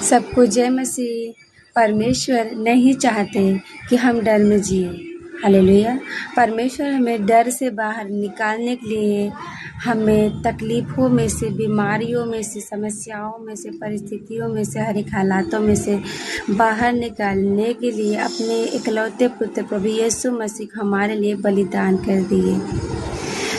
सबको जय मसीह। परमेश्वर नहीं चाहते कि हम डर में जिए। हालेलुया। परमेश्वर हमें डर से बाहर निकालने के लिए, हमें तकलीफ़ों में से, बीमारियों में से, समस्याओं में से, परिस्थितियों में से, हर एक हालातों में से बाहर निकालने के लिए अपने इकलौते पुत्र प्रभु यीशु मसीह हमारे लिए बलिदान कर दिए।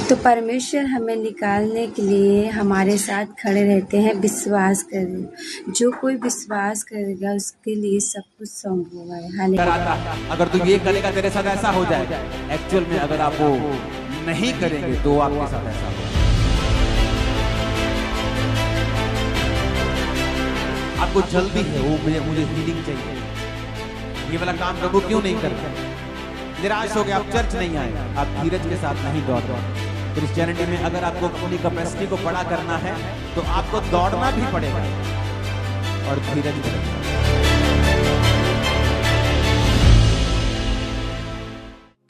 तो परमेश्वर हमें निकालने के लिए हमारे साथ खड़े रहते हैं। विश्वास करें, जो कोई विश्वास करेगा उसके लिए सब कुछ संभव है। हालेलुया। अगर तू ये करेगा तेरे साथ ऐसा हो जाएगा। एक्चुअल में अगर आप वो नहीं करेंगे तो आपके साथ ऐसा होगा। आपको जल्दी है, वो मुझे हीलिंग चाहिए, ये वाला काम प्रभु क्यों नहीं करता? निराश हो गया, आप चर्च नहीं आए, आप धीरज के साथ नहीं दौड़ रहे। क्रिश्चियनिटी में अगर आपको अपनी कैपेसिटी को बड़ा करना है तो आपको दौड़ना भी पड़ेगा और धीरज भी रखना।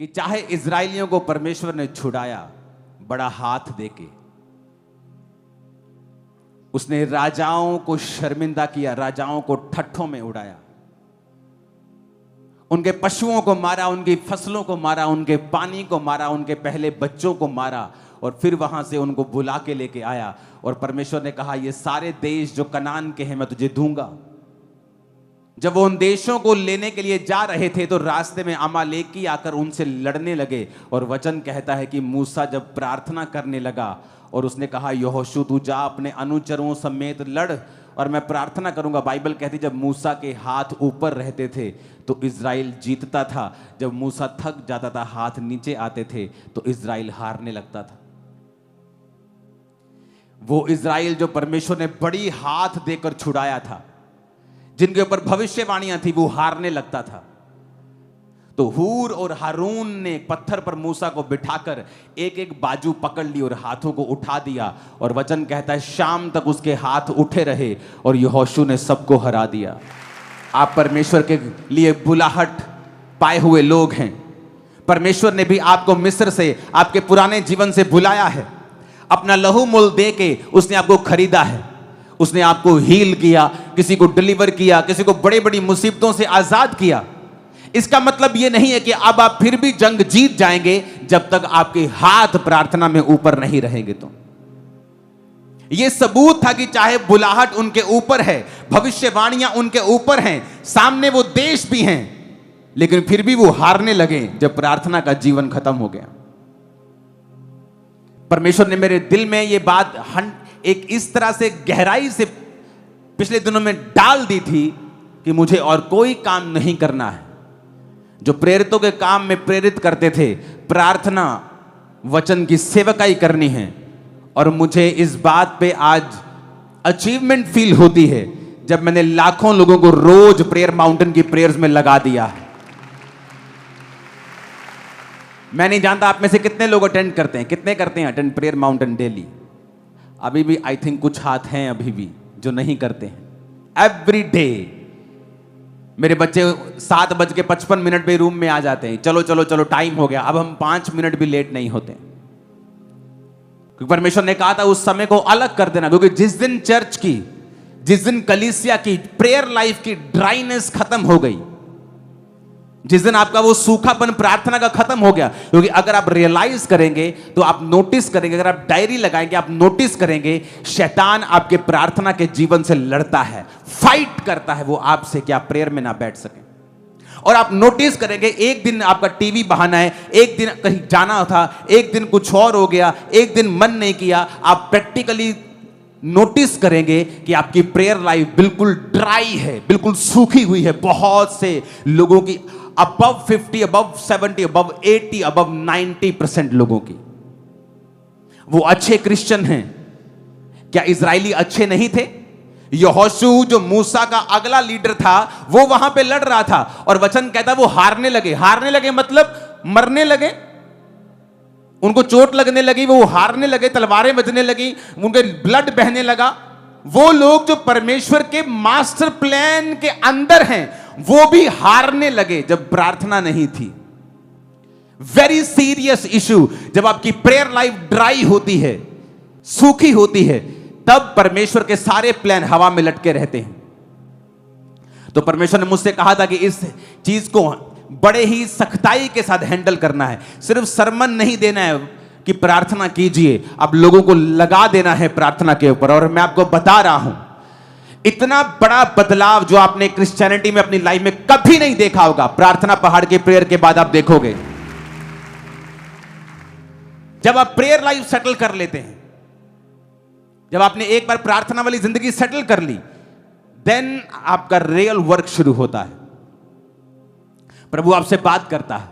कि चाहे इजरायलियों को परमेश्वर ने छुड़ाया बड़ा हाथ देके, उसने राजाओं को शर्मिंदा किया, राजाओं को ठट्ठों में उड़ाया, उनके पशुओं को मारा, उनकी फसलों को मारा, उनके पानी को मारा, उनके पहले बच्चों को मारा और फिर वहां से उनको बुला के लेके आया। और परमेश्वर ने कहा ये सारे देश जो कनान के हैं मैं तुझे दूंगा। जब वो उन देशों को लेने के लिए जा रहे थे तो रास्ते में अमालेकी आकर उनसे लड़ने लगे। और वचन कहता है कि मूसा जब प्रार्थना करने लगा और उसने कहा यहोशू तू जा अपने अनुचरों समेत लड़ और मैं प्रार्थना करूंगा। बाइबल कहती जब मूसा के हाथ ऊपर रहते थे तो इज़राइल जीतता था, जब मूसा थक जाता था, हाथ नीचे आते थे तो इज़राइल हारने लगता था। वो इज़राइल जो परमेश्वर ने बड़ी हाथ देकर छुड़ाया था, जिनके ऊपर भविष्यवाणियां थी, वो हारने लगता था। तो हूर और हारून ने पत्थर पर मूसा को बिठाकर एक एक बाजू पकड़ ली और हाथों को उठा दिया। और वचन कहता है शाम तक उसके हाथ उठे रहे और यहोशू ने सबको हरा दिया। आप परमेश्वर के लिए बुलाहट पाए हुए लोग हैं। परमेश्वर ने भी आपको मिस्र से, आपके पुराने जीवन से बुलाया है। अपना लहू मूल दे के उसने आपको खरीदा है। उसने आपको हील किया, किसी को डिलीवर किया, किसी को बड़ी बड़ी मुसीबतों से आजाद किया। इसका मतलब यह नहीं है कि अब आप फिर भी जंग जीत जाएंगे जब तक आपके हाथ प्रार्थना में ऊपर नहीं रहेंगे। तो यह सबूत था कि चाहे बुलाहट उनके ऊपर है, भविष्यवाणियां उनके ऊपर हैं, सामने वो देश भी हैं, लेकिन फिर भी वो हारने लगे जब प्रार्थना का जीवन खत्म हो गया। परमेश्वर ने मेरे दिल में यह बात एक इस तरह से गहराई से पिछले दिनों में डाल दी थी कि मुझे और कोई काम नहीं करना है। जो प्रेरितों के काम में प्रेरित करते थे, प्रार्थना, वचन की सेवकाई करनी है। और मुझे इस बात पे आज अचीवमेंट फील होती है जब मैंने लाखों लोगों को रोज प्रेयर माउंटेन की प्रेयर्स में लगा दिया है। मैं नहीं जानता आप में से कितने लोग अटेंड करते हैं, कितने करते हैं अटेंड प्रेयर माउंटेन डेली। अभी भी आई थिंक कुछ हाथ हैं अभी भी जो नहीं करते हैं। एवरी डे मेरे बच्चे 7:55 पे रूम में आ जाते हैं, चलो चलो चलो टाइम हो गया। अब हम 5 मिनट भी लेट नहीं होते, क्योंकि परमेश्वर ने कहा था उस समय को अलग कर देना। क्योंकि जिस दिन चर्च की, जिस दिन कलीसिया की प्रेयर लाइफ की ड्राइनेस खत्म हो गई, जिस दिन आपका वो सूखापन प्रार्थना का खत्म हो गया, क्योंकि अगर आप रियलाइज करेंगे तो आप नोटिस करेंगे, अगर आप डायरी लगाएंगे आप नोटिस करेंगे, शैतान आपके प्रार्थना के जीवन से लड़ता है, फाइट करता है वो आपसे कि आप प्रेयर में ना बैठ सकें। और आप नोटिस करेंगे एक दिन आपका टीवी बहाना है, एक दिन कहीं जाना था, एक दिन कुछ और हो गया, एक दिन मन नहीं किया। आप प्रैक्टिकली नोटिस करेंगे कि आपकी प्रेयर लाइफ बिल्कुल ड्राई है, बिल्कुल सूखी हुई है। बहुत से लोगों की above 50, above 70, above 80, above 90% लोगों की। वो अच्छे क्रिश्चियन हैं। क्या इजरायली अच्छे नहीं थे? यहोशू जो मूसा का अगला लीडर था वो वहां पे लड़ रहा था और वचन कहता वो हारने लगे। हारने लगे मतलब मरने लगे, उनको चोट लगने लगी, वो हारने लगे, तलवारें बजने लगी, उनके ब्लड बहने लगा। वो लोग जो परमेश्वर के मास्टर प्लान के अंदर हैं वो भी हारने लगे जब प्रार्थना नहीं थी। Very serious issue. जब आपकी प्रेयर लाइफ ड्राई होती है, सूखी होती है, तब परमेश्वर के सारे प्लान हवा में लटके रहते हैं। तो परमेश्वर ने मुझसे कहा था कि इस चीज को बड़े ही सख्ताई के साथ हैंडल करना है। सिर्फ सरमन नहीं देना है कि प्रार्थना कीजिए, अब लोगों को लगा देना है प्रार्थना के ऊपर। और मैं आपको बता रहा हूं, इतना बड़ा बदलाव जो आपने क्रिश्चियनिटी में अपनी लाइफ में कभी नहीं देखा होगा, प्रार्थना पहाड़ के प्रेयर के बाद आप देखोगे। जब आप प्रेयर लाइफ सेटल कर लेते हैं, जब आपने एक बार प्रार्थना वाली जिंदगी सेटल कर ली, देन आपका रियल वर्क शुरू होता है। प्रभु आपसे बात करता है,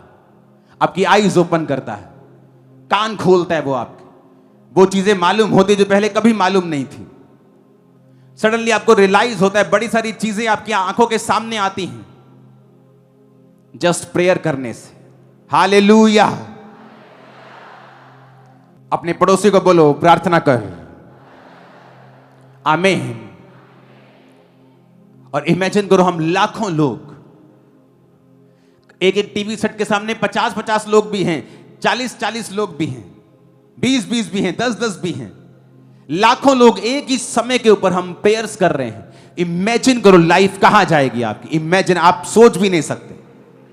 आपकी आईज ओपन करता है, कान खोलता है, वो आपके वो चीजें मालूम होती जो पहले कभी मालूम नहीं थी। सडनली आपको रियलाइज होता है, बड़ी सारी चीजें आपकी आंखों के सामने आती हैं जस्ट प्रेयर करने से। हालेलुया। अपने पड़ोसी को बोलो, प्रार्थना कर। आमीन। और इमेजिन करो, हम लाखों लोग, एक एक टीवी सेट के सामने 50-50 लोग भी हैं, 40-40 लोग भी हैं, 20-20 भी हैं, 10-10 भी हैं, लाखों लोग एक ही समय के ऊपर हम प्रेयर्स कर रहे हैं। इमेजिन करो लाइफ कहां जाएगी आपकी। इमेजिन, आप सोच भी नहीं सकते।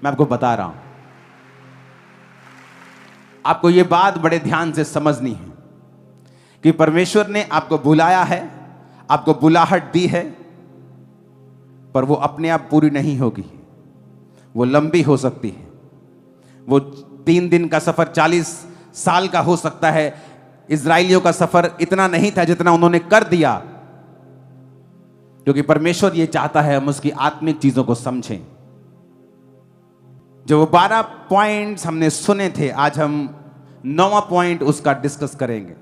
मैं आपको बता रहा हूं, आपको यह बात बड़े ध्यान से समझनी है कि परमेश्वर ने आपको बुलाया है, आपको बुलाहट दी है, पर वो अपने आप पूरी नहीं होगी, वो लंबी हो सकती है। वो 3 दिन का सफर 40 साल का हो सकता है। इजराइलियों का सफर इतना नहीं था जितना उन्होंने कर दिया, क्योंकि परमेश्वर ये चाहता है हम उसकी आत्मिक चीजों को समझें। जो वो 12 पॉइंट्स हमने सुने थे, आज हम 9वां पॉइंट उसका डिस्कस करेंगे।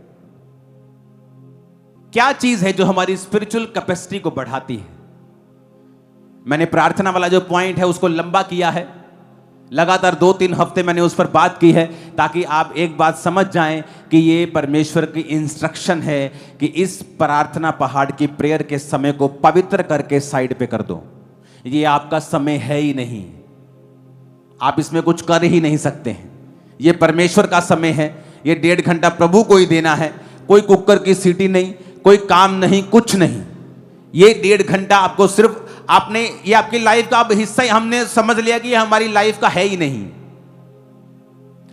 क्या चीज है जो हमारी स्पिरिचुअल कैपेसिटी को बढ़ाती है? मैंने प्रार्थना वाला जो पॉइंट है उसको लंबा किया है, लगातार 2-3 हफ्ते मैंने उस पर बात की है, ताकि आप एक बात समझ जाएं कि ये परमेश्वर की इंस्ट्रक्शन है कि इस प्रार्थना पहाड़ की प्रेयर के समय को पवित्र करके साइड पे कर दो। ये आपका समय है ही नहीं, आप इसमें कुछ कर ही नहीं सकते हैं। ये परमेश्वर का समय है, ये 1.5 घंटा प्रभु को ही देना है। कोई कुकर की सीटी नहीं, कोई काम नहीं, कुछ नहीं। ये 1.5 घंटा आपको सिर्फ आपने, ये आपकी लाइफ का अब हिस्सा ही हमने समझ लिया कि ये हमारी लाइफ का है ही नहीं।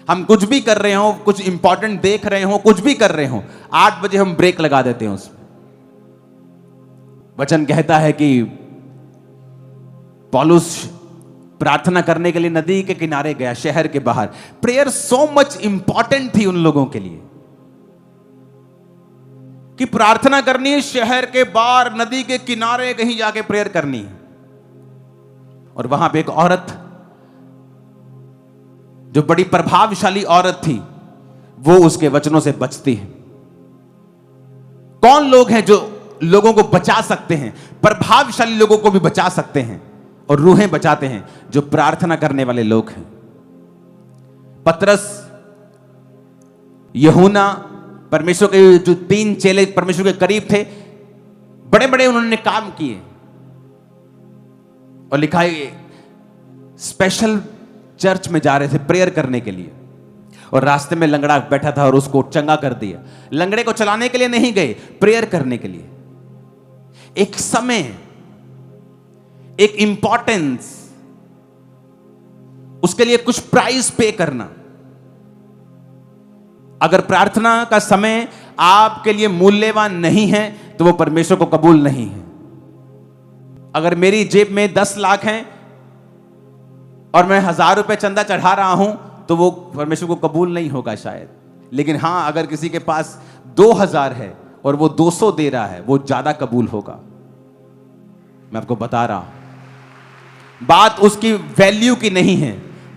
हम कुछ भी कर रहे हो, कुछ इंपॉर्टेंट देख रहे हो, कुछ भी कर रहे हो, 8 बजे हम ब्रेक लगा देते हैं उसमें। वचन कहता है कि पौलुस प्रार्थना करने के लिए नदी के किनारे गया, शहर के बाहर। प्रेयर सो मच इंपॉर्टेंट थी उन लोगों के लिए कि प्रार्थना करनी है, शहर के बाहर नदी के किनारे कहीं जाके प्रेयर करनी है। और वहां पे एक औरत, जो बड़ी प्रभावशाली औरत थी, वो उसके वचनों से बचती है। कौन लोग हैं जो लोगों को बचा सकते हैं? प्रभावशाली लोगों को भी बचा सकते हैं और रूहें बचाते हैं, जो प्रार्थना करने वाले लोग हैं। पतरस, यूहन्ना, परमेश्वर के जो 3 चेले परमेश्वर के करीब थे, बड़े बड़े उन्होंने काम किए। और लिखा है स्पेशल चर्च में जा रहे थे प्रेयर करने के लिए, और रास्ते में लंगड़ा बैठा था और उसको चंगा कर दिया। लंगड़े को चलाने के लिए नहीं गए, प्रेयर करने के लिए। एक समय, एक इंपॉर्टेंस, उसके लिए कुछ प्राइस पे करना। अगर प्रार्थना का समय आपके लिए मूल्यवान नहीं है तो वो परमेश्वर को कबूल नहीं है। अगर मेरी जेब में 10 लाख हैं और मैं 1000 रुपए चंदा चढ़ा रहा हूं तो वो परमेश्वर को कबूल नहीं होगा शायद। लेकिन हां, अगर किसी के पास 2000 है और वो 200 दे रहा है, वो ज्यादा कबूल होगा। मैं आपको बता रहा हूं, बात उसकी वैल्यू की नहीं है,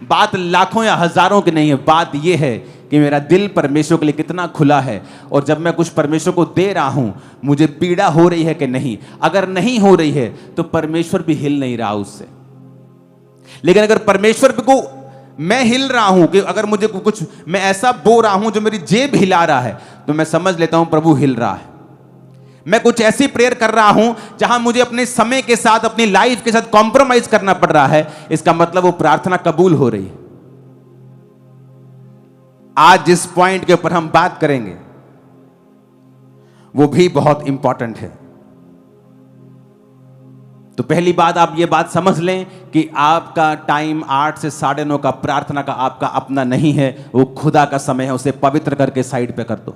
बात लाखों या हजारों की नहीं है। बात यह है कि मेरा दिल परमेश्वर के लिए कितना खुला है, और जब मैं कुछ परमेश्वर को दे रहा हूं, मुझे पीड़ा हो रही है कि नहीं। अगर नहीं हो रही है तो परमेश्वर भी हिल नहीं रहा उससे। लेकिन अगर परमेश्वर को मैं हिल रहा हूं, कि अगर मुझे कुछ मैं ऐसा बो रहा हूं जो मेरी जेब हिला रहा है, तो मैं समझ लेता हूं प्रभु हिल रहा है। मैं कुछ ऐसी प्रेयर कर रहा हूं जहां मुझे अपने समय के साथ, अपनी लाइफ के साथ कॉम्प्रोमाइज करना पड़ रहा है, इसका मतलब वो प्रार्थना कबूल हो रही है। आज जिस पॉइंट के ऊपर हम बात करेंगे वो भी बहुत इंपॉर्टेंट है। तो पहली बात आप ये बात समझ लें कि आपका टाइम 8 से 9:30 का प्रार्थना का आपका अपना नहीं है, वो खुदा का समय है। उसे पवित्र करके साइड पे कर दो।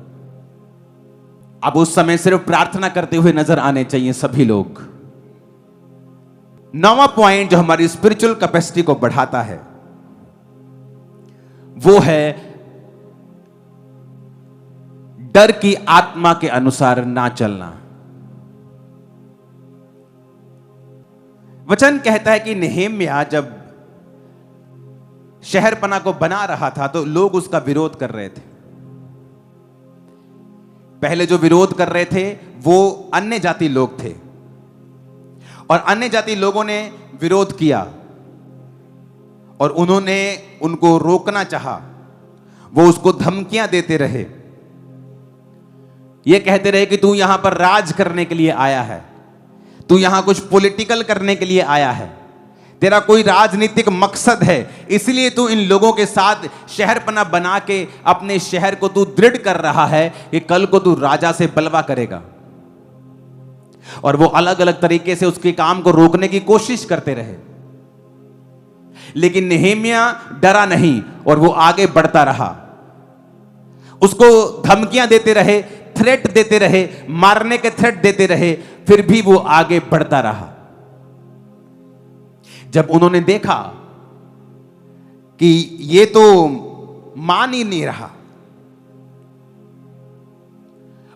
अब उस समय सिर्फ प्रार्थना करते हुए नजर आने चाहिए सभी लोग। 9वां पॉइंट जो हमारी स्पिरिचुअल कैपेसिटी को बढ़ाता है वो है डर की आत्मा के अनुसार ना चलना। वचन कहता है कि नेहेम्या जब शहरपना को बना रहा था तो लोग उसका विरोध कर रहे थे। पहले जो विरोध कर रहे थे वो अन्य जाति लोग थे, और अन्य जाति लोगों ने विरोध किया और उन्होंने उनको रोकना चाहा। वो उसको धमकियां देते रहे, ये कहते रहे कि तू यहां पर राज करने के लिए आया है, तू यहां कुछ पॉलिटिकल करने के लिए आया है, तेरा कोई राजनीतिक मकसद है, इसलिए तू इन लोगों के साथ शहरपना बना के अपने शहर को तू दृढ़ कर रहा है कि कल को तू राजा से बलवा करेगा। और वो अलग अलग तरीके से उसके काम को रोकने की कोशिश करते रहे, लेकिन नेहेम्या डरा नहीं और वो आगे बढ़ता रहा। उसको धमकियां देते रहे, थ्रेट देते रहे, मारने के थ्रेट देते रहे, फिर भी वो आगे बढ़ता रहा। जब उन्होंने देखा कि ये तो मान ही नहीं रहा,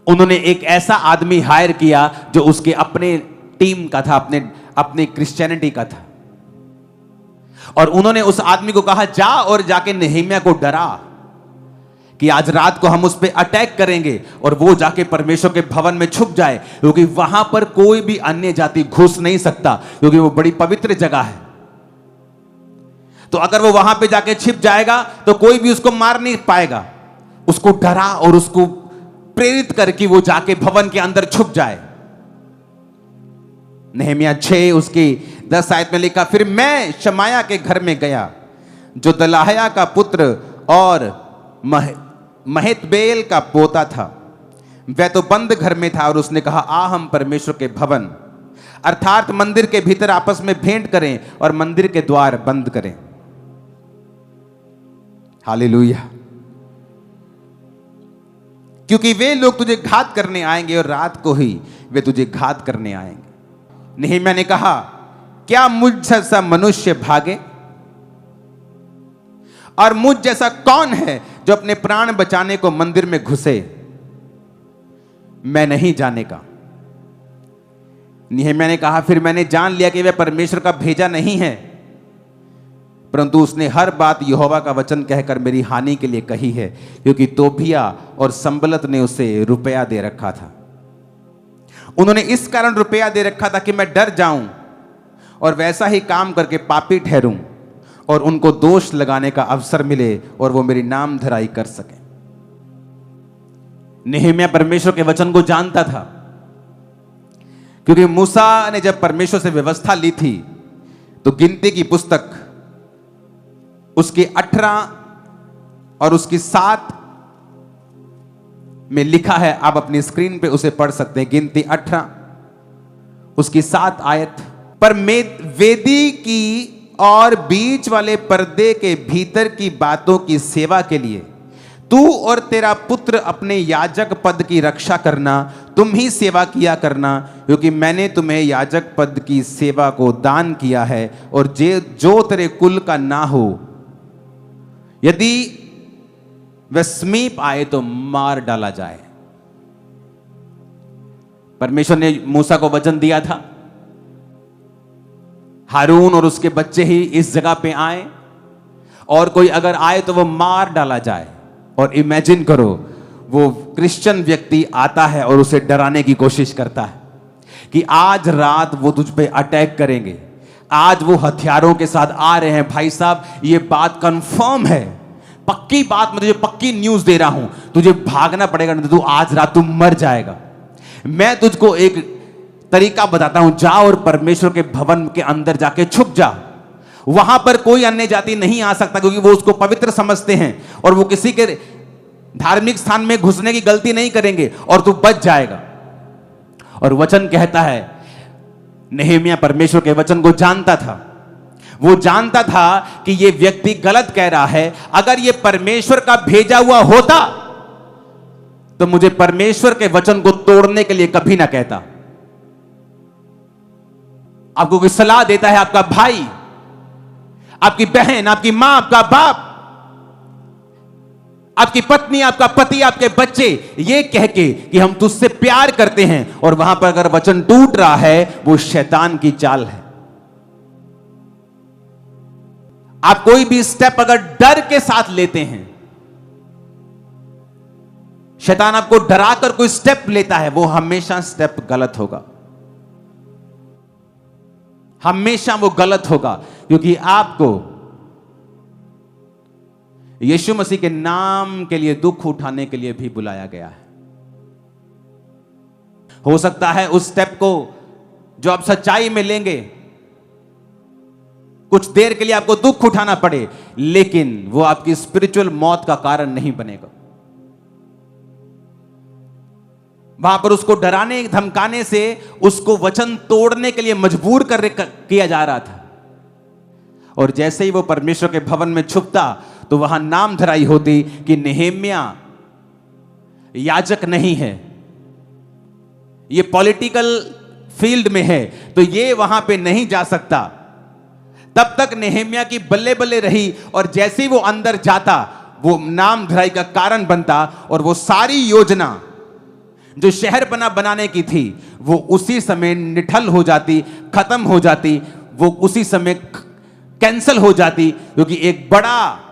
उन्होंने एक ऐसा आदमी हायर किया जो उसके अपने टीम का था, अपने क्रिश्चियनिटी का था, और उन्होंने उस आदमी को कहा जा और जाके नेहेम्या को डरा कि आज रात को हम उस पर अटैक करेंगे और वो जाके परमेश्वर के भवन में छुप जाए, क्योंकि वहां पर कोई भी अन्य जाति घुस नहीं सकता, क्योंकि वो बड़ी पवित्र जगह है। तो अगर वो वहां पे जाके छिप जाएगा तो कोई भी उसको मार नहीं पाएगा। उसको डरा और उसको प्रेरित करके वो जाके भवन के अंदर छुप जाए। नेहेम्या 6 उसकी 10 आयत में लिखा, फिर मैं शमाया के घर में गया जो दलाहया का पुत्र और महतबेल का पोता था। वह तो बंद घर में था, और उसने कहा आ हम परमेश्वर के भवन अर्थात मंदिर के भीतर आपस में भेंट करें और मंदिर के द्वार बंद करें। हालेलुया। क्योंकि वे लोग तुझे घात करने आएंगे और रात को ही वे तुझे घात करने आएंगे। नेहेम्या ने कहा क्या मुझ जैसा मनुष्य भागे, और मुझ जैसा कौन है जो अपने प्राण बचाने को मंदिर में घुसे। मैं नहीं जाने का। नेहेम्या ने कहा फिर मैंने जान लिया कि वह परमेश्वर का भेजा नहीं है, परंतु उसने हर बात यहोवा का वचन कहकर मेरी हानि के लिए कही है, क्योंकि तोबिया और संबलत ने उसे रुपया दे रखा था। उन्होंने इस कारण रुपया दे रखा था कि मैं डर जाऊं और वैसा ही काम करके पापी ठहरूं और उनको दोष लगाने का अवसर मिले और वो मेरी नाम धराई कर सके। नेहेम्या परमेश्वर के वचन को जानता था, क्योंकि मूसा ने जब परमेश्वर से व्यवस्था ली थी तो गिनती की पुस्तक उसकी 18 और उसकी 7 में लिखा है, आप अपनी स्क्रीन पे उसे पढ़ सकते हैं। गिनती 18 उसकी 7 आयत पर वेदी की और बीच वाले पर्दे के भीतर की बातों की सेवा के लिए तू और तेरा पुत्र अपने याजक पद की रक्षा करना, तुम ही सेवा किया करना, क्योंकि मैंने तुम्हें याजक पद की सेवा को दान किया है, और जो तेरे कुल का ना हो यदि वह समीप आए तो मार डाला जाए। परमेश्वर ने मूसा को वचन दिया था हारून और उसके बच्चे ही इस जगह पे आए, और कोई अगर आए तो वो मार डाला जाए। और इमेजिन करो वो क्रिश्चियन व्यक्ति आता है और उसे डराने की कोशिश करता है कि आज रात वो तुझ पे अटैक करेंगे, आज वो हथियारों के साथ आ रहे हैं। भाई साहब ये बात कंफर्म है, पक्की बात, मैं तुझे पक्की न्यूज दे रहा हूं, तुझे भागना पड़ेगा, नहीं तो तू आज रात तू मर जाएगा। मैं तुझको एक तरीका बताता हूं, जा और परमेश्वर के भवन के अंदर जाके छुप जा। वहां पर कोई अन्य जाति नहीं आ सकता, क्योंकि वो उसको पवित्र समझते हैं और वो किसी के धार्मिक स्थान में घुसने की गलती नहीं करेंगे और तू बच जाएगा। और वचन कहता है नेहेमिया परमेश्वर के वचन को जानता था। वो जानता था कि ये व्यक्ति गलत कह रहा है। अगर ये परमेश्वर का भेजा हुआ होता तो मुझे परमेश्वर के वचन को तोड़ने के लिए कभी ना कहता। आपको कोई सलाह देता है, आपका भाई, आपकी बहन, आपकी मां, आपका बाप, आपकी पत्नी, आपका पति, आपके बच्चे, ये कह के कि हम तुझसे प्यार करते हैं, और वहां पर अगर वचन टूट रहा है, वो शैतान की चाल है। आप कोई भी स्टेप अगर डर के साथ लेते हैं, शैतान आपको डराकर कोई स्टेप लेता है, वो हमेशा स्टेप गलत होगा, हमेशा वो गलत होगा, क्योंकि आपको यीशु मसीह के नाम के लिए दुख उठाने के लिए भी बुलाया गया है। हो सकता है उस स्टेप को जो आप सच्चाई में लेंगे, कुछ देर के लिए आपको दुख उठाना पड़े, लेकिन वो आपकी स्पिरिचुअल मौत का कारण नहीं बनेगा। वहां पर उसको डराने धमकाने से उसको वचन तोड़ने के लिए मजबूर किया जा रहा था। और जैसे ही वो परमेश्वर के भवन में छुपता तो वहां नाम धराई होती कि नेहेमिया याजक नहीं है, ये पॉलिटिकल फील्ड में है, तो ये वहां पे नहीं जा सकता। तब तक नेहेमिया की बल्ले बल्ले रही, और जैसे ही वो अंदर जाता वो नाम धराई का कारण बनता, और वो सारी योजना जो शहर बनाने की थी वो उसी समय निठल हो जाती, खत्म हो जाती, वो उसी समय कैंसल हो जाती, क्योंकि एक बड़ा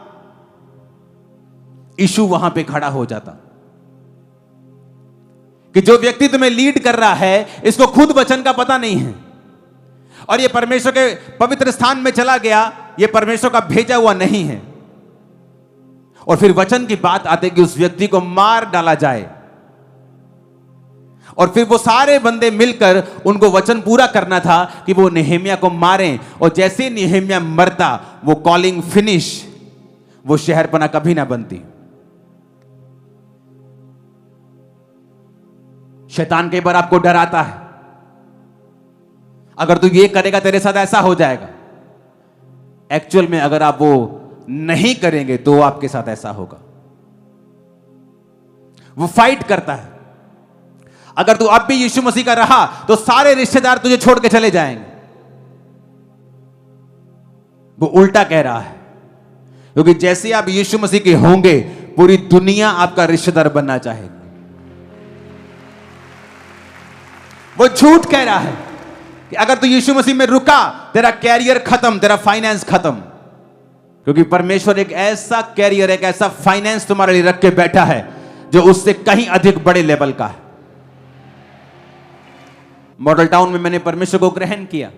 इशू वहां पे खड़ा हो जाता कि जो व्यक्ति तुम्हें लीड कर रहा है, इसको खुद वचन का पता नहीं है, और ये परमेश्वर के पवित्र स्थान में चला गया, ये परमेश्वर का भेजा हुआ नहीं है। और फिर वचन की बात आती कि उस व्यक्ति को मार डाला जाए, और फिर वो सारे बंदे मिलकर उनको वचन पूरा करना था कि वो नेहेमिया को मारें, और जैसे नेहेमिया मरता वो कॉलिंग फिनिश, वो शहरपना कभी ना बनती। शैतान कई बार आपको डराता है, अगर तू ये करेगा तेरे साथ ऐसा हो जाएगा। एक्चुअल में अगर आप वो नहीं करेंगे तो आपके साथ ऐसा होगा। वो फाइट करता है। अगर तू अब भी यीशु मसीह का रहा तो सारे रिश्तेदार तुझे छोड़ के चले जाएंगे। वो उल्टा कह रहा है, क्योंकि जैसे आप यीशु मसीह के होंगे पूरी दुनिया आपका रिश्तेदार बनना चाहेगी। वो झूठ कह रहा है कि अगर तू यीशु मसीह में रुका तेरा कैरियर खत्म, तेरा फाइनेंस खत्म, क्योंकि परमेश्वर एक ऐसा कैरियर, एक ऐसा फाइनेंस तुम्हारे लिए रख के बैठा है जो उससे कहीं अधिक बड़े लेवल का है। मॉडल टाउन में मैंने परमेश्वर को ग्रहण किया।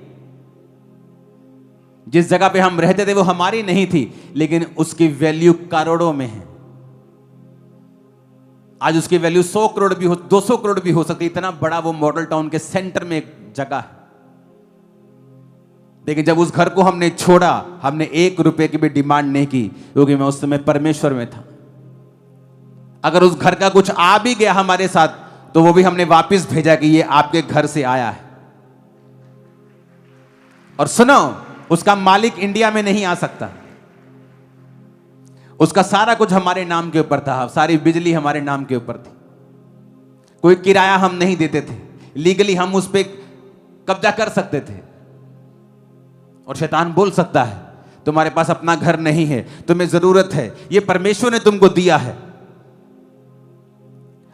जिस जगह पे हम रहते थे वो हमारी नहीं थी, लेकिन उसकी वैल्यू करोड़ों में है। आज उसकी वैल्यू 100 करोड़ भी हो, 200 करोड़ भी हो सकती है। इतना बड़ा वो मॉडल टाउन के सेंटर में एक जगह है। लेकिन जब उस घर को हमने छोड़ा, हमने 1 रुपए की भी डिमांड नहीं की, क्योंकि मैं उस समय परमेश्वर में था। अगर उस घर का कुछ आ भी गया हमारे साथ तो वो भी हमने वापस भेजा कि ये आपके घर से आया है। और सुनो, उसका मालिक इंडिया में नहीं आ सकता। उसका सारा कुछ हमारे नाम के ऊपर था, सारी बिजली हमारे नाम के ऊपर थी, कोई किराया हम नहीं देते थे, लीगली हम उस पर कब्जा कर सकते थे। और शैतान बोल सकता है तुम्हारे पास अपना घर नहीं है, तुम्हें जरूरत है, ये परमेश्वर ने तुमको दिया है।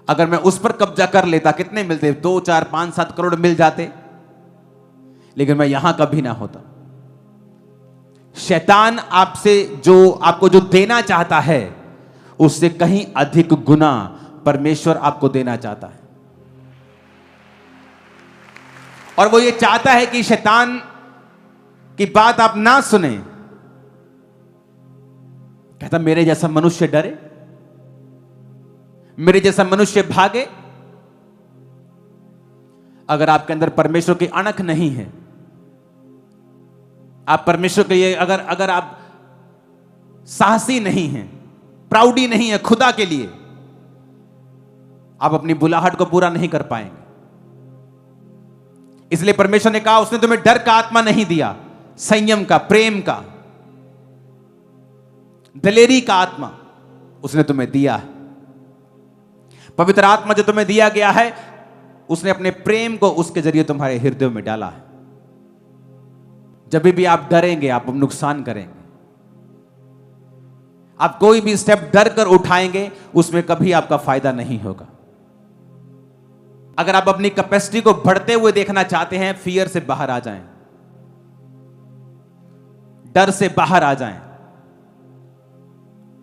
अगर मैं उस पर कब्जा कर लेता, कितने मिलते? 2, 4, 5, 7 करोड़ मिल जाते, लेकिन मैं यहां कभी ना होता। शैतान आपको जो देना चाहता है उससे कहीं अधिक गुना परमेश्वर आपको देना चाहता है। और वो ये चाहता है कि शैतान की बात आप ना सुने। कहता मेरे जैसा मनुष्य डरे, मेरे जैसा मनुष्य भागे। अगर आपके अंदर परमेश्वर की अणख नहीं है, आप परमेश्वर के लिए अगर आप साहसी नहीं हैं, प्राउडी नहीं है खुदा के लिए, आप अपनी बुलाहट को पूरा नहीं कर पाएंगे। इसलिए परमेश्वर ने कहा उसने तुम्हें डर का आत्मा नहीं दिया, संयम का, प्रेम का, दिलेरी का आत्मा उसने तुम्हें दिया है। पवित्र आत्मा जो तुम्हें दिया गया है, उसने अपने प्रेम को उसके जरिए तुम्हारे हृदय में डाला है। जब भी आप डरेंगे आप नुकसान करेंगे। आप कोई भी स्टेप डर कर उठाएंगे उसमें कभी आपका फायदा नहीं होगा। अगर आप अपनी कैपेसिटी को बढ़ते हुए देखना चाहते हैं, फियर से बाहर आ जाएं, डर से बाहर आ जाएं।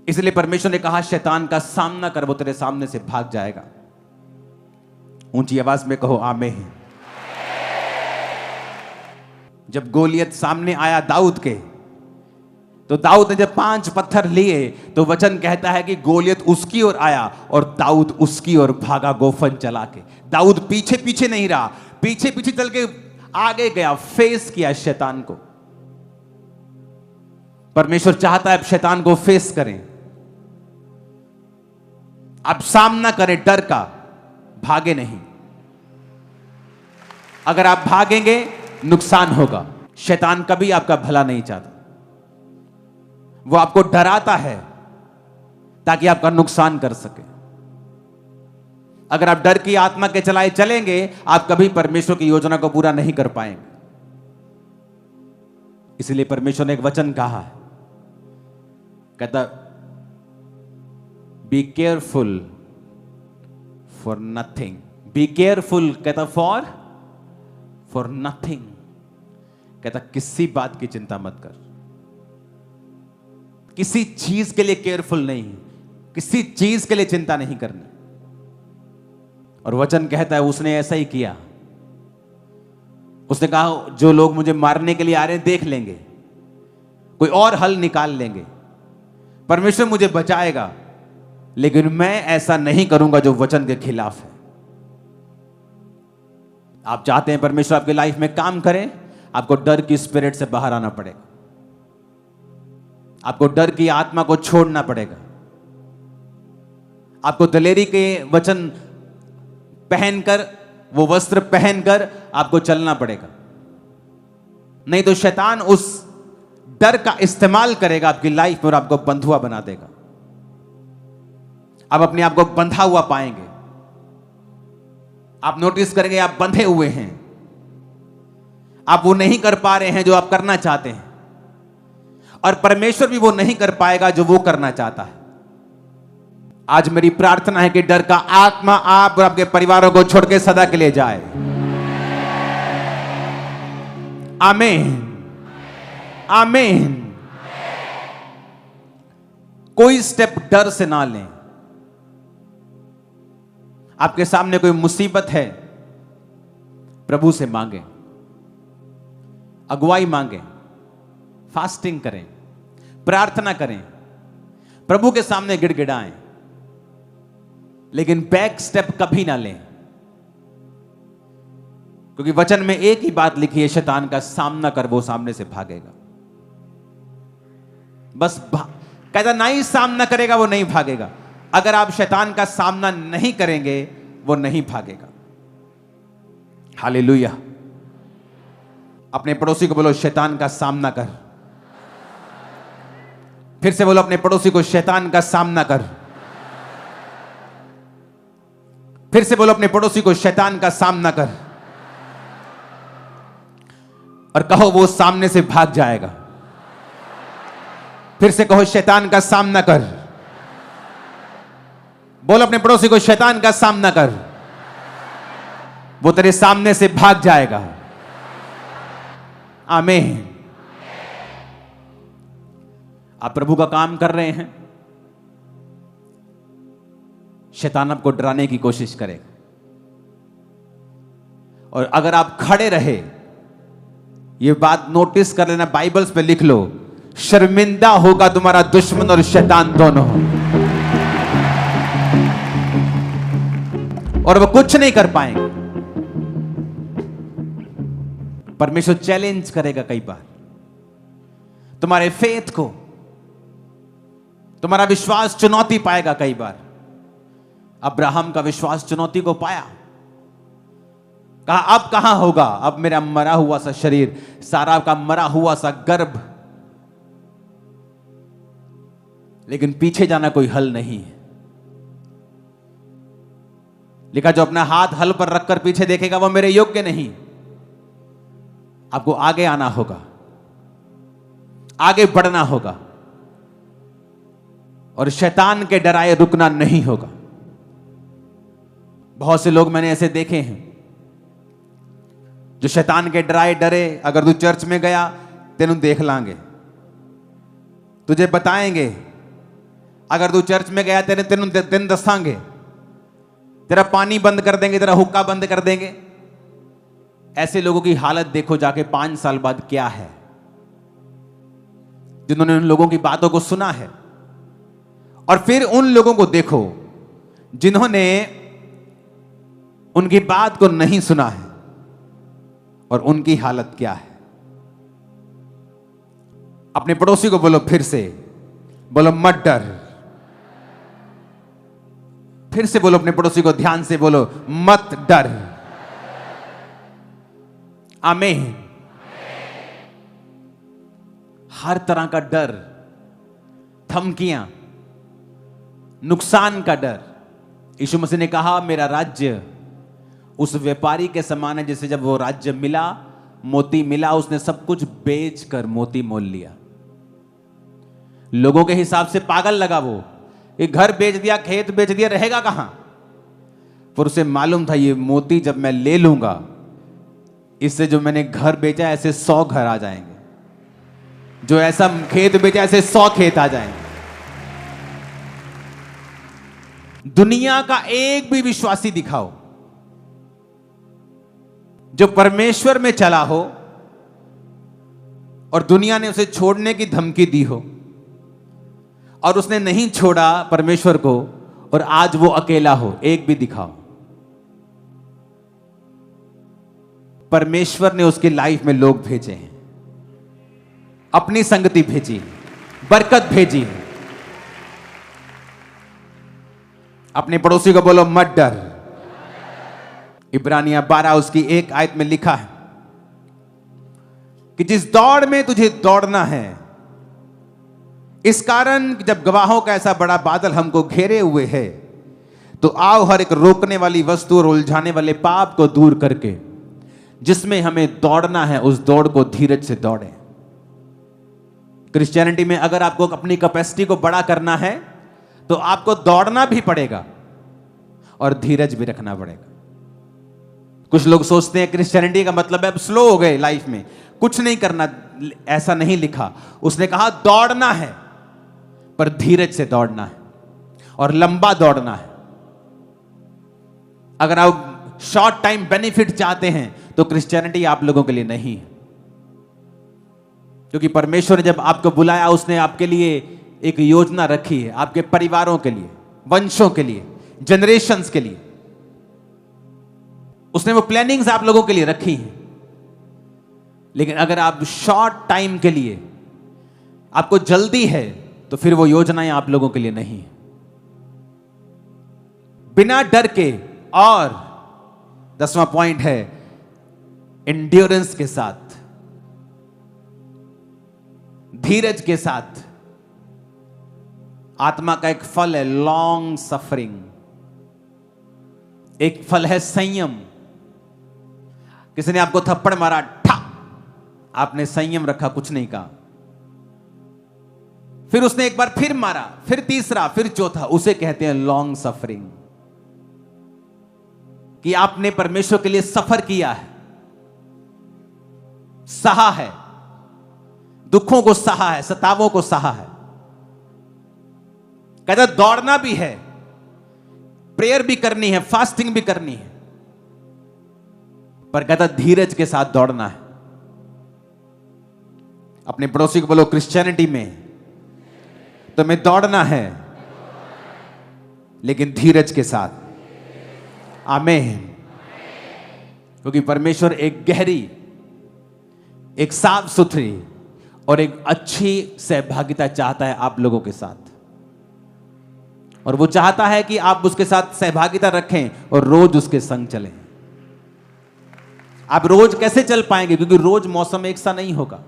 इसलिए परमेश्वर ने कहा शैतान का सामना कर, वो तेरे सामने से भाग जाएगा। ऊंची आवाज में कहो आमीन। जब गोलियत सामने आया दाऊद के, तो दाऊद ने जब 5 पत्थर लिए, तो वचन कहता है कि गोलियत उसकी ओर आया और दाऊद उसकी ओर भागा गोफन चला के। दाऊद पीछे पीछे नहीं रहा, पीछे पीछे चल के आगे गया, फेस किया शैतान को। परमेश्वर चाहता है आप शैतान को फेस करें, आप सामना करें डर का, भागे नहीं। अगर आप भागेंगे नुकसान होगा। शैतान कभी आपका भला नहीं चाहता, वो आपको डराता है ताकि आपका नुकसान कर सके। अगर आप डर की आत्मा के चलाए चलेंगे, आप कभी परमेश्वर की योजना को पूरा नहीं कर पाएंगे। इसलिए परमेश्वर ने एक वचन कहा है, कहता be careful for nothing. Be careful कहता फॉर नथिंग, कहता किसी बात की चिंता मत कर। किसी चीज के लिए केयरफुल नहीं, किसी चीज के लिए चिंता नहीं करनी। और वचन कहता है उसने ऐसा ही किया। उसने कहा जो लोग मुझे मारने के लिए आ रहे हैं देख लेंगे, कोई और हल निकाल लेंगे, परमेश्वर मुझे बचाएगा, लेकिन मैं ऐसा नहीं करूंगा जो वचन के खिलाफ है। आप चाहते हैं परमेश्वर आपकी लाइफ में काम करे, आपको डर की स्पिरिट से बाहर आना पड़ेगा। आपको डर की आत्मा को छोड़ना पड़ेगा। आपको दिलेरी के वचन पहनकर, वो वस्त्र पहनकर आपको चलना पड़ेगा। नहीं तो शैतान उस डर का इस्तेमाल करेगा आपकी लाइफ में और आपको बंधुआ बना देगा। आप अपने आप को बंधा हुआ पाएंगे। आप नोटिस करेंगे आप बंधे हुए हैं, आप वो नहीं कर पा रहे हैं जो आप करना चाहते हैं, और परमेश्वर भी वो नहीं कर पाएगा जो वो करना चाहता है। आज मेरी प्रार्थना है कि डर का आत्मा आप और आपके परिवारों को छोड़ के सदा के लिए जाए। आमीन, आमीन। कोई स्टेप डर से ना लें। आपके सामने कोई मुसीबत है, प्रभु से मांगे, अगुवाई मांगे, फास्टिंग करें, प्रार्थना करें, प्रभु के सामने गिड़गिड़ाएं, लेकिन बैक स्टेप कभी ना लें। क्योंकि वचन में एक ही बात लिखी है, शैतान का सामना कर वो सामने से भागेगा। बस कहता नहीं सामना करेगा वो नहीं भागेगा। अगर आप शैतान का सामना नहीं करेंगे वो नहीं भागेगा। हालेलुया। अपने पड़ोसी को बोलो शैतान का सामना कर। फिर से बोलो अपने पड़ोसी को शैतान का सामना कर। फिर से बोलो अपने पड़ोसी को शैतान का सामना कर, और कहो वो सामने से भाग जाएगा। फिर से कहो शैतान का सामना कर। बोलो अपने पड़ोसी को शैतान का सामना कर, वो तेरे सामने से भाग जाएगा। आमीन। आप प्रभु का काम कर रहे हैं, शैतान आपको डराने की कोशिश करेगा। और अगर आप खड़े रहे, ये बात नोटिस कर लेना, बाइबल्स पे लिख लो, शर्मिंदा होगा तुम्हारा दुश्मन और शैतान दोनों, और वो कुछ नहीं कर पाएंगे। परमेश्वर चैलेंज करेगा कई बार तुम्हारे फेथ को, तुम्हारा विश्वास चुनौती पाएगा कई बार। अब्राहम का विश्वास चुनौती को पाया। कहा अब कहां होगा, अब मेरा मरा हुआ सा शरीर, सारा का मरा हुआ सा गर्भ, लेकिन पीछे जाना कोई हल नहीं है। लिखा जो अपना हाथ हल पर रखकर पीछे देखेगा वो मेरे योग्य नहीं। आपको आगे आना होगा, आगे बढ़ना होगा, और शैतान के डराए रुकना नहीं होगा। बहुत से लोग मैंने ऐसे देखे हैं जो शैतान के डराए डरे, अगर तू चर्च में गया तेनू देख लांगे, तुझे बताएंगे, अगर तू चर्च में गया तेनू दिन दसांगे, तेरा पानी बंद कर देंगे, तेरा हुक्का बंद कर देंगे। ऐसे लोगों की हालत देखो जाके 5 साल बाद क्या है, जिन्होंने उन लोगों की बातों को सुना है। और फिर उन लोगों को देखो जिन्होंने उनकी बात को नहीं सुना है, और उनकी हालत क्या है। अपने पड़ोसी को बोलो, फिर से बोलो मत डर। फिर से बोलो अपने पड़ोसी को, ध्यान से बोलो, मत डर। आमीन। हर तरह का डर, धमकियां, नुकसान का डर। यीशु मसीह ने कहा मेरा राज्य उस व्यापारी के समान है, जैसे जब वो राज्य मिला, मोती मिला, उसने सब कुछ बेचकर मोती मोल लिया। लोगों के हिसाब से पागल लगा वो, ये घर बेच दिया, खेत बेच दिया, रहेगा कहां। पर उसे मालूम था ये मोती जब मैं ले लूंगा, इससे जो मैंने घर बेचा ऐसे 100 घर आ जाएंगे, जो ऐसा खेत बेचा ऐसे 100 खेत आ जाएंगे। दुनिया का एक भी विश्वासी दिखाओ जो परमेश्वर में चला हो और दुनिया ने उसे छोड़ने की धमकी दी हो और उसने नहीं छोड़ा परमेश्वर को, और आज वो अकेला हो, एक भी दिखाओ। परमेश्वर ने उसकी लाइफ में लोग भेजे हैं, अपनी संगति भेजी, बरकत भेजी। अपने पड़ोसी को बोलो मत डर। इब्रानिया 12 उसकी 1 आयत में लिखा है कि जिस दौड़ में तुझे दौड़ना है, इस कारण जब गवाहों का ऐसा बड़ा बादल हमको घेरे हुए है, तो आओ हर एक रोकने वाली वस्तु और उलझाने वाले पाप को दूर करके जिसमें हमें दौड़ना है, उस दौड़ को धीरज से दौड़ें। क्रिश्चियनिटी में अगर आपको अपनी कैपेसिटी को बड़ा करना है तो आपको दौड़ना भी पड़ेगा और धीरज भी रखना पड़ेगा। कुछ लोग सोचते हैं क्रिश्चियनिटी का मतलब है अब स्लो हो गए लाइफ में, कुछ नहीं करना। ऐसा नहीं लिखा। उसने कहा दौड़ना है, पर धीरज से दौड़ना है और लंबा दौड़ना है। अगर आप शॉर्ट टाइम बेनिफिट चाहते हैं तो क्रिश्चियनिटी आप लोगों के लिए नहीं है, क्योंकि परमेश्वर ने जब आपको बुलाया उसने आपके लिए एक योजना रखी है, आपके परिवारों के लिए, वंशों के लिए, जनरेशंस के लिए। उसने वो प्लानिंग्स आप लोगों के लिए रखी हैं। लेकिन अगर आप शॉर्ट टाइम के लिए, आपको जल्दी है, तो फिर वो योजनाएं आप लोगों के लिए नहीं है। बिना डर के, और 10वां पॉइंट है एंड्योरेंस के साथ, धीरज के साथ। आत्मा का एक फल है लॉन्ग सफरिंग, एक फल है संयम। किसी ने आपको थप्पड़ मारा, ठा, आपने संयम रखा, कुछ नहीं कहा। फिर उसने एक बार फिर मारा, फिर तीसरा, फिर चौथा, उसे कहते हैं लॉन्ग सफरिंग। कि आपने परमेश्वर के लिए सफर किया है, सहा है, दुखों को सहा है, सतावों को सहा है। कहता दौड़ना भी है, प्रेयर भी करनी है, फास्टिंग भी करनी है, पर कहता धीरज के साथ दौड़ना है। अपने पड़ोसी को बोलो क्रिश्चियनिटी में तुम्हें दौड़ना है, लेकिन धीरज के साथ। आमीन। क्योंकि परमेश्वर एक गहरी, एक साफ सुथरी और एक अच्छी सहभागिता चाहता है आप लोगों के साथ, और वो चाहता है कि आप उसके साथ सहभागिता रखें और रोज उसके संग चलें। आप रोज कैसे चल पाएंगे? क्योंकि रोज मौसम एक सा नहीं होगा।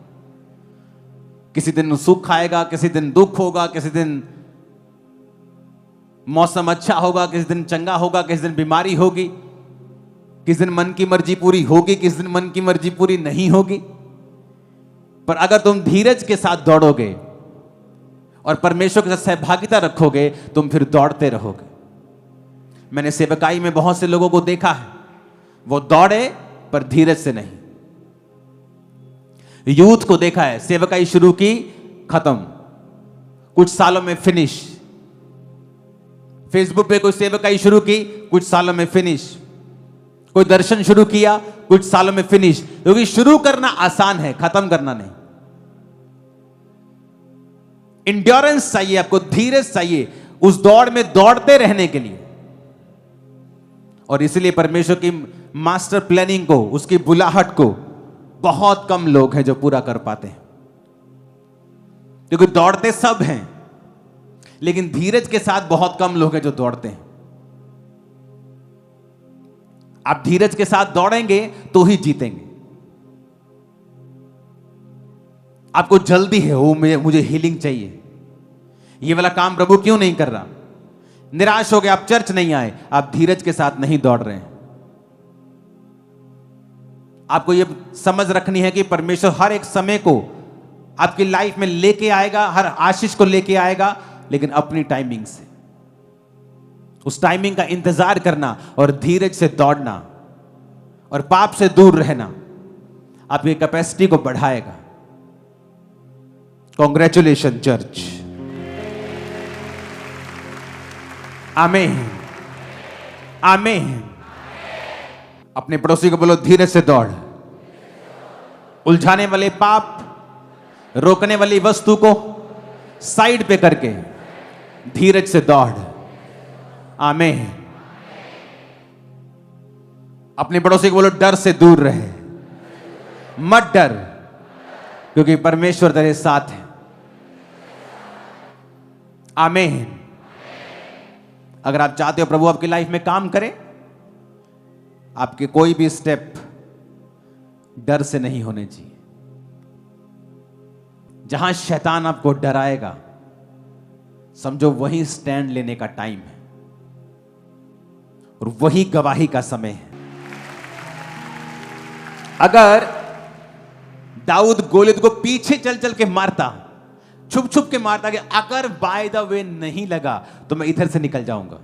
किसी दिन सुख आएगा, किसी दिन दुख होगा, किसी दिन मौसम अच्छा होगा, किसी दिन चंगा होगा, किसी दिन बीमारी होगी, किसी दिन मन की मर्जी पूरी होगी, किसी दिन मन की मर्जी पूरी नहीं होगी। पर अगर तुम धीरज के साथ दौड़ोगे और परमेश्वर के साथ सहभागिता रखोगे, तुम फिर दौड़ते रहोगे। मैंने सेवकाई में बहुत से लोगों को देखा है, वो दौड़े पर धीरज से नहीं। यूथ को देखा है, सेवकाई शुरू की, खत्म, कुछ सालों में फिनिश। फेसबुक पे कोई सेवकाई शुरू की, कुछ सालों में फिनिश। कोई दर्शन शुरू किया, कुछ सालों में फिनिश। क्योंकि शुरू करना आसान है, खत्म करना नहीं। इंड्योरेंस चाहिए आपको, धीरज चाहिए उस दौड़ में दौड़ते रहने के लिए। और इसलिए परमेश्वर की मास्टर प्लानिंग को, उसकी बुलाहट को बहुत कम लोग हैं जो पूरा कर पाते हैं। क्योंकि दौड़ते सब हैं, लेकिन धीरज के साथ बहुत कम लोग हैं जो दौड़ते हैं। आप धीरज के साथ दौड़ेंगे तो ही जीतेंगे। आपको जल्दी है, वो मुझे हीलिंग चाहिए, ये वाला काम प्रभु क्यों नहीं कर रहा, निराश हो गए, आप चर्च नहीं आए, आप धीरज के साथ नहीं दौड़ रहे हैं। आपको यह समझ रखनी है कि परमेश्वर हर एक समय को आपकी लाइफ में लेके आएगा, हर आशीष को लेके आएगा, लेकिन अपनी टाइमिंग से। उस टाइमिंग का इंतजार करना और धीरज से दौड़ना और पाप से दूर रहना आपकी कैपेसिटी को बढ़ाएगा। कॉन्ग्रेचुलेशन चर्च, आमीन, आमीन। अपने पड़ोसी को बोलो, धीरज से दौड़। उलझाने वाले पाप, रोकने वाली वस्तु को साइड पे करके धीरज से दौड़। आमीन। अपने पड़ोसी को बोलो, डर से दूर रहे, मत डर, क्योंकि परमेश्वर तेरे साथ है। आमीन। अगर आप चाहते हो प्रभु आपकी लाइफ में काम करे, आपके कोई भी स्टेप डर से नहीं होने चाहिए। जहां शैतान आपको डराएगा, समझो वही स्टैंड लेने का टाइम है और वही गवाही का समय है। अगर दाऊद गोलियत को पीछे चल चल के मारता, छुप छुप के मारता कि अगर बाय द वे नहीं लगा तो मैं इधर से निकल जाऊंगा,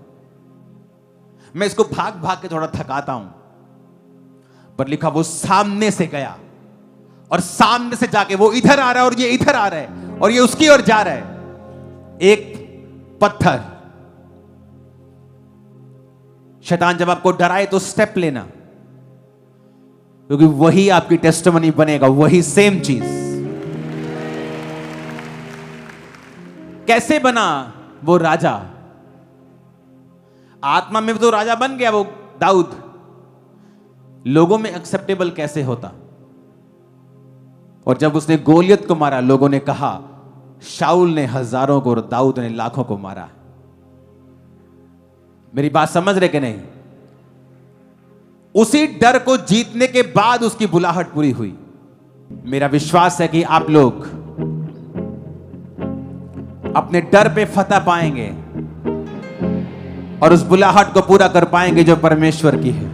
मैं इसको भाग भाग के थोड़ा थकाता हूं, पर लिखा वो सामने से गया और सामने से जाके वो इधर आ रहा है और ये इधर आ रहा है और ये उसकी ओर जा रहा है। एक पत्थर, शैतान जब आपको डराए तो स्टेप लेना, क्योंकि वही आपकी टेस्टिमनी बनेगा, वही सेम चीज। कैसे बना वो राजा? आत्मा में तो राजा बन गया वो दाऊद, लोगों में एक्सेप्टेबल कैसे होता? और जब उसने गोलियत को मारा, लोगों ने कहा शाऊल ने हजारों को और दाऊद ने लाखों को मारा। मेरी बात समझ रहे कि नहीं? उसी डर को जीतने के बाद उसकी बुलाहट पूरी हुई। मेरा विश्वास है कि आप लोग अपने डर पे फतह पाएंगे और उस बुलाहट को पूरा कर पाएंगे जो परमेश्वर की है।